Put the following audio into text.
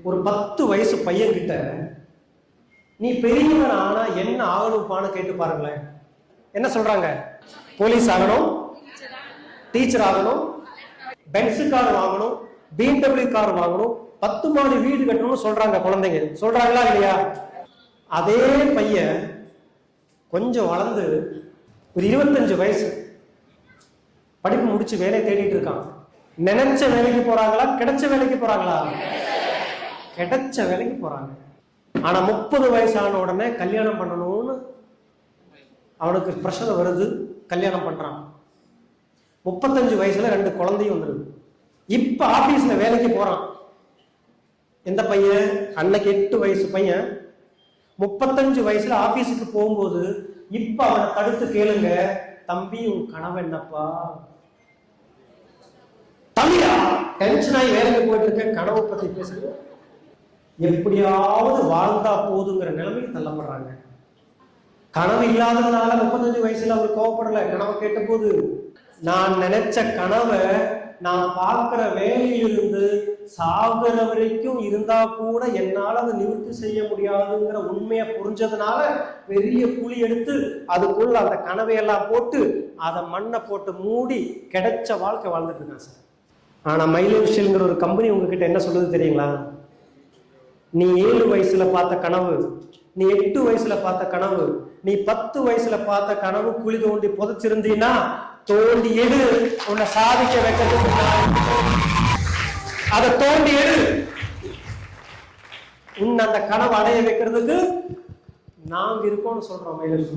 ஒரு 10 வயசு பையன் கிட்ட நீ பெரியவன் ஆனா என்ன ஆகணும்பான்னு கேட்டு பாருங்களேன். என்ன சொல்றாங்க? போலீஸ் ஆகணும், டீச்சர் ஆகணும், பென்ஸ் கார் வாங்கணும், BMW கார் வாங்கணும், 10 மாடி வீடு கட்டணும்னு சொல்றாங்க குழந்தைங்க. சொல்றாங்களா இல்லையா? அதே பையன் கொஞ்சம் வளர்ந்து ஒரு 25 வயசு படிப்பு முடிச்சு வேலை தேடிட்டு இருக்கான். நினைச்ச வேலைக்கு போறாங்களா, கிடைச்ச வேலைக்கு போறாங்களா? கிடைச்ச வேலைக்கு போறாங்க. ஆனா 30 வயசான உடனே கல்யாணம் பண்ணணும்னு அவனுக்கு பிரஷர் வருது, கல்யாணம் பண்றான். 35 வயசுல 2 குழந்தையும் வந்துருது. இப்ப ஆபீஸ்ல வேலைக்கு போறான். எந்த பையன்? அன்னைக்கு 8 வயசு பையன் 35 வயசுல ஆபீஸுக்கு போகும்போது இப்ப அவனை தடுத்து கேளுங்க, தம்பி உன் கனவு என்னப்பா? தம்பியா டென்ஷன் ஆகி வேலைக்கு போயிட்டு இருக்க, கனவை பத்தி பேசுங்க. எப்படியாவது வாழ்ந்தா போதுங்கிற நிலைமைக்கு தள்ளப்படுறாங்க. கனவு இல்லாததுனால 35 வயசுல அவர் கோவப்படல. கனவை கேட்ட போது நான் நினைச்ச கனவை நான் பார்க்கிற வேலையிலிருந்து சாகுற வரைக்கும் இருந்தா கூட என்னால அதை நிவர்த்தி செய்ய முடியாதுங்கிற உண்மையை புரிஞ்சதுனால பெரிய குழி எடுத்து அதுக்குள்ள அந்த கனவையெல்லாம் போட்டு அதை மண்ணை போட்டு மூடி கிடைச்ச வாழ்க்கை வாழ்ந்துட்டு இருக்கான் சார். ஆனா மைலேஷியல்ங்கிற ஒரு கம்பெனி உங்ககிட்ட என்ன சொல்லுது தெரியுங்களா? நீ 7 வயசுல பார்த்த கனவு, நீ 8 வயசுல பார்த்த கனவு, நீ 10 வயசுல பார்த்த கனவு குழி தோண்டி புதைச்சிருந்தீன்னா தோண்டி எடு, உன்னை சாதிக்க வைக்கிறதுக்கு அதை தோண்டி எடு. உன்னை அந்த கனவு அடைய வைக்கிறதுக்கு நாங்க இருக்கோம்னு சொல்றோம் மைலேஷ்.